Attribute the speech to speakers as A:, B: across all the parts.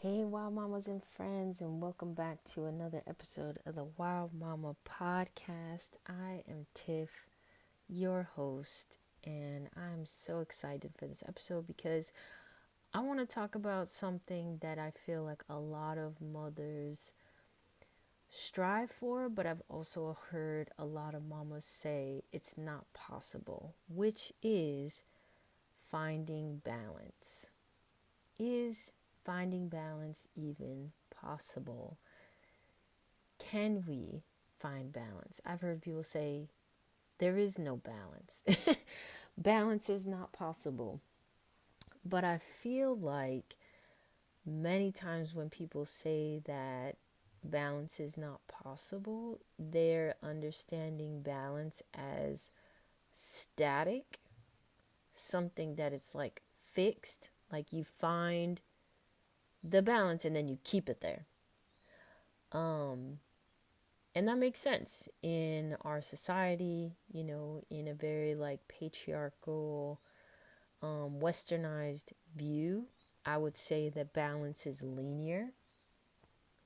A: Hey, Wild Mamas and friends, and welcome back to another episode of the Wild Mama podcast. I am Tiff, your host, and I'm so excited for this episode because I want to talk about something that I feel like a lot of mothers strive for, but I've also heard a lot of mamas say it's not possible, which is finding balance. Is finding balance even possible? Can we find balance? I've heard people say there is no balance. Balance is not possible. But I feel like many times when people say that balance is not possible, they're understanding balance as static, something that it's like fixed, like you find the balance and then you keep it there. Um, and that makes sense in our society, in a very like patriarchal, westernized view. I would say that balance is linear,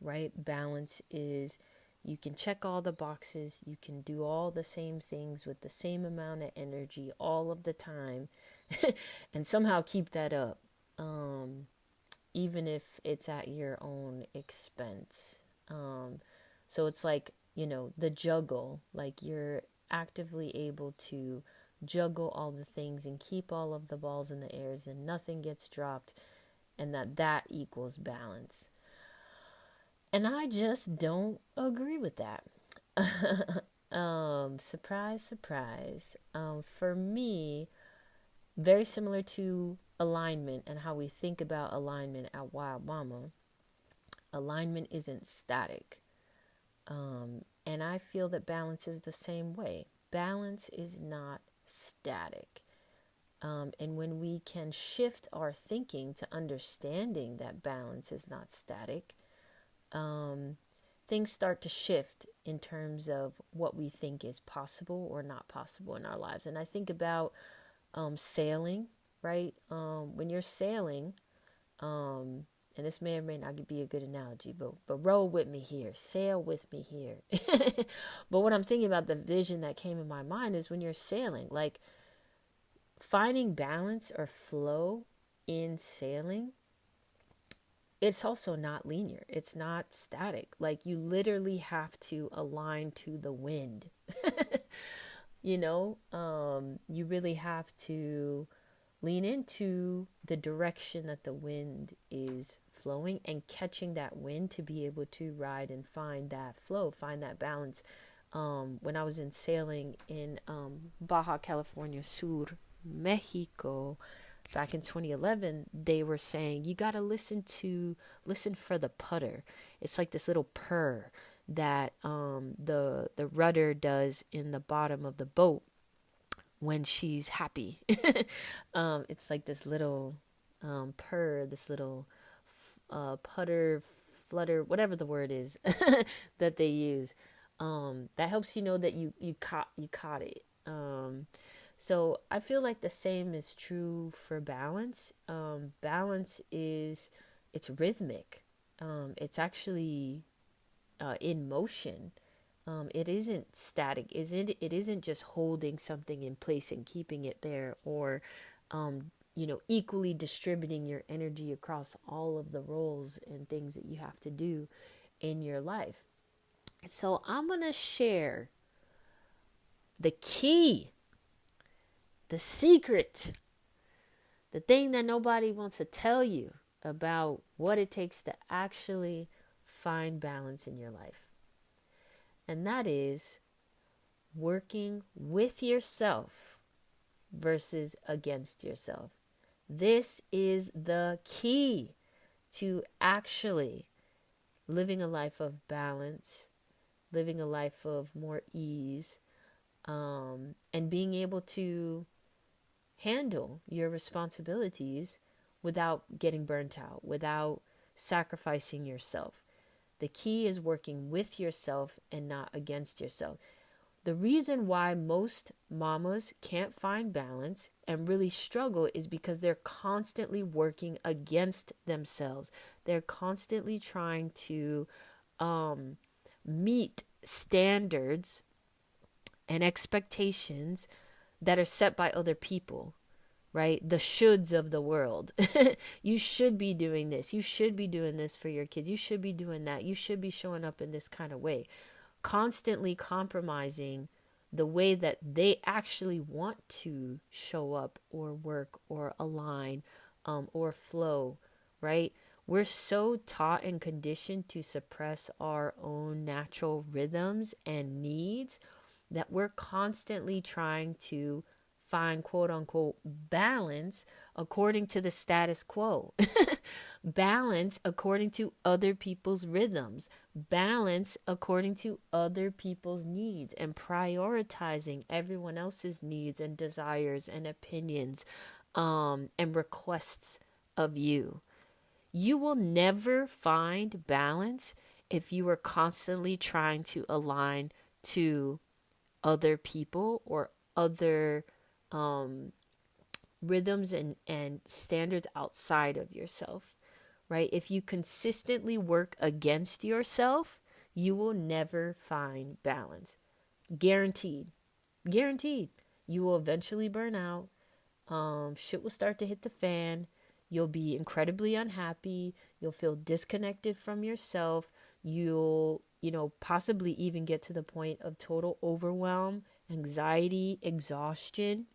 A: right? Balance is you can check all the boxes, you can do all the same things with the same amount of energy all of the time, and somehow keep that up, even if it's at your own expense. So it's like, the juggle, like you're actively able to juggle all the things and keep all of the balls in the airs and nothing gets dropped, and that equals balance. And I just don't agree with that. Surprise, surprise. For me, very similar to alignment and how we think about alignment at Wild Mama, alignment isn't static. And I feel that balance is the same way. Balance is not static. And when we can shift our thinking to understanding that balance is not static, things start to shift in terms of what we think is possible or not possible in our lives. And I think about sailing, right? When you're sailing, and this may or may not be a good analogy, but roll with me here, sail with me here. But what I'm thinking about, the vision that came in my mind is when you're sailing, like finding balance or flow in sailing, it's also not linear. It's not static. Like you literally have to align to the wind. You really have to lean into the direction that the wind is flowing and catching that wind to be able to ride and find that flow, find that balance. When I was in sailing in Baja California Sur, Mexico, back in 2011, they were saying you got to listen for the putter. It's like this little purr that the rudder does in the bottom of the boat when she's happy. It's like this little purr, this little putter, flutter, whatever the word is that they use. That helps you know that you caught it. So I feel like the same is true for balance. Balance is it's rhythmic. It's actually in motion. It isn't static. It isn't just holding something in place and keeping it there, or equally distributing your energy across all of the roles and things that you have to do in your life. So I'm gonna share the key, the secret, the thing that nobody wants to tell you about what it takes to actually find balance in your life. And that is working with yourself versus against yourself. This is the key to actually living a life of balance, living a life of more ease, and being able to handle your responsibilities without getting burnt out, without sacrificing yourself. The key is working with yourself and not against yourself. The reason why most mamas can't find balance and really struggle is because they're constantly working against themselves. They're constantly trying to meet standards and expectations that are set by other people, right? The shoulds of the world. You should be doing this. You should be doing this for your kids. You should be doing that. You should be showing up in this kind of way. Constantly compromising the way that they actually want to show up or work or align or flow, right? We're so taught and conditioned to suppress our own natural rhythms and needs that we're constantly trying to find quote unquote balance according to the status quo, balance according to other people's rhythms, balance according to other people's needs, and prioritizing everyone else's needs and desires and opinions and requests of you. You will never find balance if you are constantly trying to align to other people or other rhythms and standards outside of yourself, right? If you consistently work against yourself, you will never find balance. Guaranteed. Guaranteed. You will eventually burn out. Shit will start to hit the fan. You'll be incredibly unhappy. You'll feel disconnected from yourself. You'll, possibly even get to the point of total overwhelm, anxiety, exhaustion,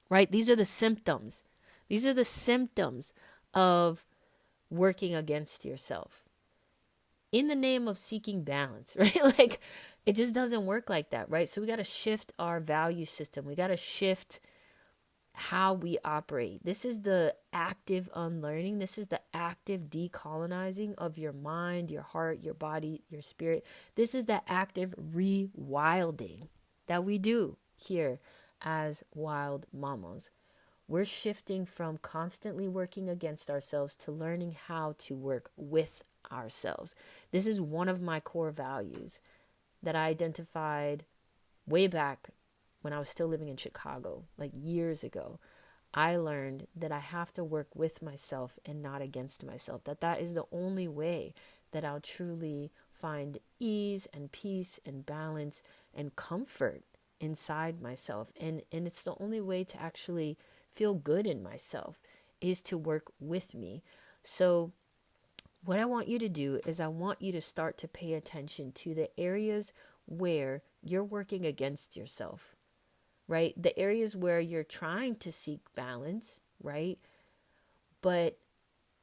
A: right? These are the symptoms. These are the symptoms of working against yourself in the name of seeking balance, right? Like, it just doesn't work like that, right? So we got to shift our value system. We got to shift how we operate. This is the active unlearning. This is the active decolonizing of your mind, your heart, your body, your spirit. This is the active rewilding that we do here as wild mamas. We're shifting from constantly working against ourselves to learning how to work with ourselves. This is one of my core values that I identified way back when I was still living in Chicago, like years ago. I learned that I have to work with myself and not against myself, that is the only way that I'll truly find ease and peace and balance and comfort inside myself. And it's the only way to actually feel good in myself is to work with me. So what I want you to do is I want you to start to pay attention to the areas where you're working against yourself, right? The areas where you're trying to seek balance, right? But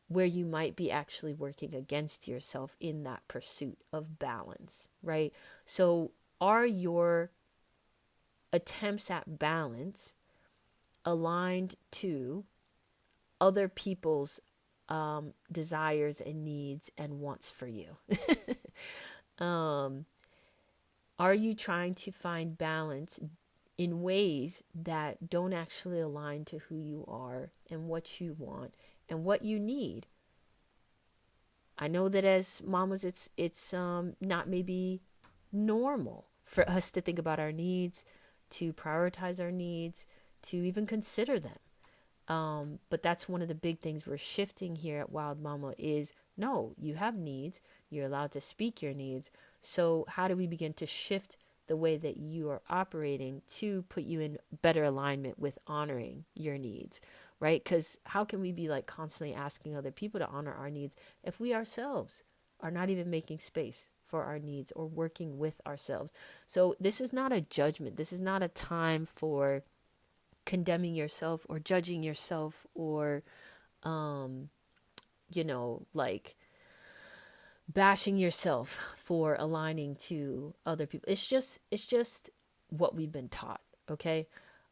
A: where you might be actually working against yourself in that pursuit of balance, right? So are your attempts at balance aligned to other people's desires and needs and wants for you? Are you trying to find balance in ways that don't actually align to who you are and what you want and what you need? I know that as mamas, it's not maybe normal for us to think about our needs, to prioritize our needs, to even consider them. But that's one of the big things we're shifting here at Wild Mama is, no, you have needs. You're allowed to speak your needs. So how do we begin to shift the way that you are operating to put you in better alignment with honoring your needs, right? Because how can we be like constantly asking other people to honor our needs if we ourselves are not even making space for our needs or working with ourselves? So this is not a judgment. This is not a time for condemning yourself or judging yourself or, like bashing yourself for aligning to other people. It's just what we've been taught. Okay.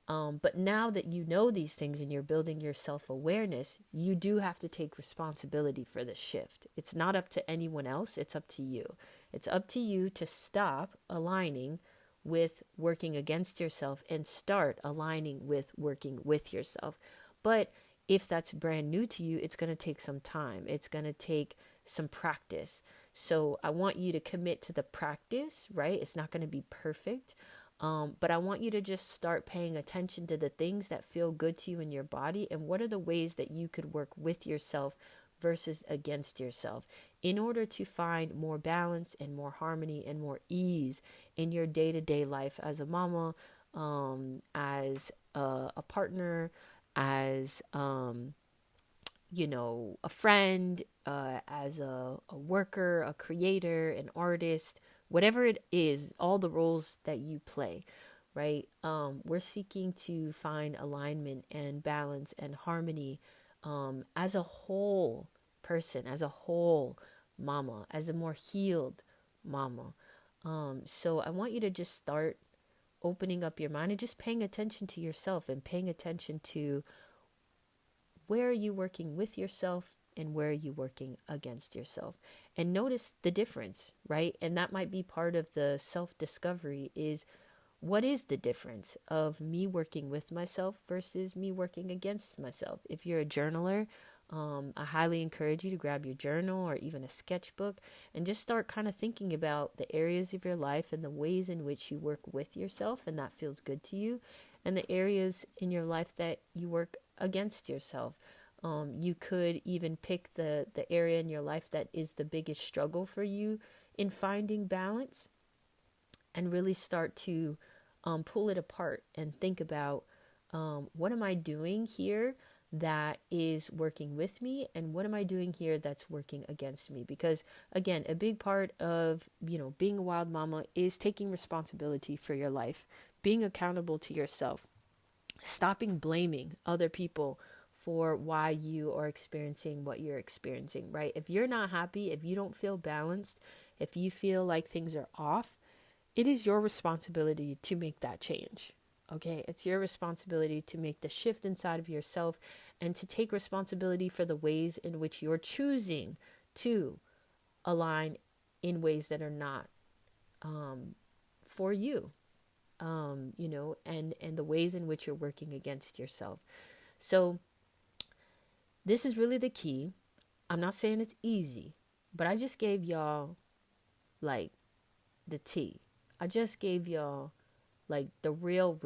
A: But now that you know these things and you're building your self-awareness, you do have to take responsibility for the shift. It's not up to anyone else. It's up to you. It's up to you to stop aligning with working against yourself and start aligning with working with yourself. But if that's brand new to you, it's going to take some time. It's going to take some practice. So I want you to commit to the practice, right? It's not going to be perfect. But I want you to just start paying attention to the things that feel good to you in your body, and what are the ways that you could work with yourself versus against yourself in order to find more balance and more harmony and more ease in your day-to-day life as a mama, as a partner, as a friend, as a worker, a creator, an artist, whatever it is, all the roles that you play, right? We're seeking to find alignment and balance and harmony, as a whole person, as a whole mama, as a more healed mama. So I want you to just start opening up your mind and just paying attention to yourself and paying attention to where are you working with yourself and where are you working against yourself, and notice the difference, right? And that might be part of the self-discovery, is what is the difference of me working with myself versus me working against myself. If you're a journaler, I highly encourage you to grab your journal or even a sketchbook and just start kind of thinking about the areas of your life and the ways in which you work with yourself and that feels good to you, and the areas in your life that you work against yourself. You could even pick the area in your life that is the biggest struggle for you in finding balance, and really start to pull it apart and think about, what am I doing here that is working with me, and what am I doing here that's working against me? Because again, a big part of being a wild mama is taking responsibility for your life, being accountable to yourself, stopping blaming other people for why you are experiencing what you're experiencing, right? If you're not happy, if you don't feel balanced, if you feel like things are off, it is your responsibility to make that change. Okay, it's your responsibility to make the shift inside of yourself and to take responsibility for the ways in which you're choosing to align in ways that are not for you, and the ways in which you're working against yourself. So this is really the key. I'm not saying it's easy, but I just gave y'all like the tea. I just gave y'all like the real.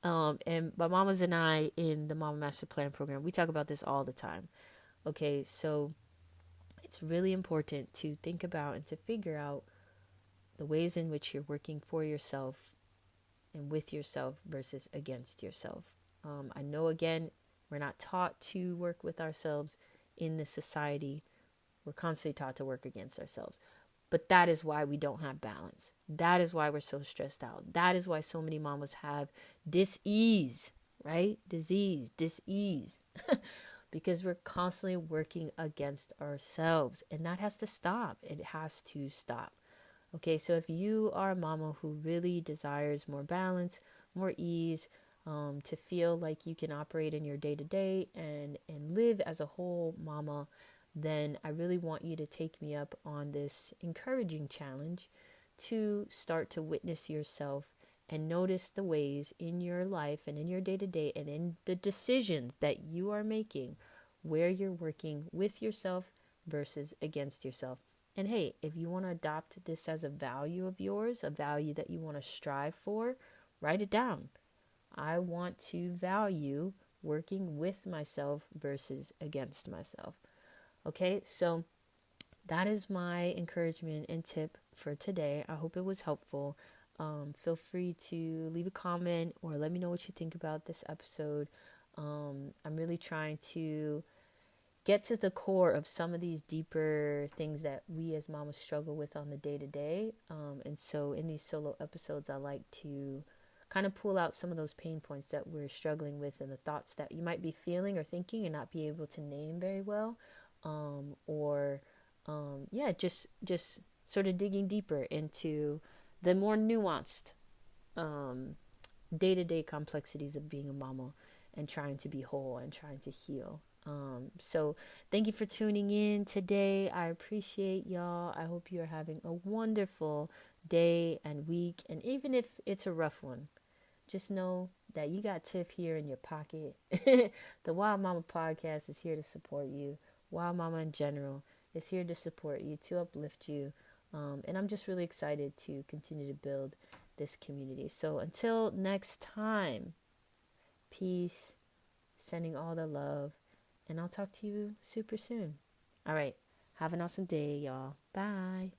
A: And my mamas and I in the Mama Master Plan program, we talk about this all the time. Okay, so it's really important to think about and to figure out the ways in which you're working for yourself and with yourself versus against yourself. I know, again, we're not taught to work with ourselves in this society. We're constantly taught to work against ourselves. But that is why we don't have balance. That is why we're so stressed out. That is why so many mamas have dis-ease, right? Dis-ease. Because we're constantly working against ourselves. And that has to stop. It has to stop. Okay, so if you are a mama who really desires more balance, more ease, to feel like you can operate in your day-to-day and live as a whole mama, then I really want you to take me up on this encouraging challenge to start to witness yourself and notice the ways in your life and in your day-to-day and in the decisions that you are making where you're working with yourself versus against yourself. And hey, if you want to adopt this as a value of yours, a value that you want to strive for, write it down. I want to value working with myself versus against myself. Okay, so that is my encouragement and tip for today. I hope it was helpful. Feel free to leave a comment or let me know what you think about this episode. I'm really trying to get to the core of some of these deeper things that we as mamas struggle with on the day-to-day. And so in these solo episodes, I like to kind of pull out some of those pain points that we're struggling with and the thoughts that you might be feeling or thinking and not be able to name very well. Just sort of digging deeper into the more nuanced day-to-day complexities of being a mama and trying to be whole and trying to heal. So thank you for tuning in today. I appreciate y'all. I hope you're having a wonderful day and week. And even if it's a rough one, just know that you got Tiff here in your pocket. The Wild Mama Podcast is here to support you Wow Mama in general is here to support you, to uplift you. And I'm just really excited to continue to build this community. So until next time, peace, sending all the love, and I'll talk to you super soon. All right. Have an awesome day, y'all. Bye.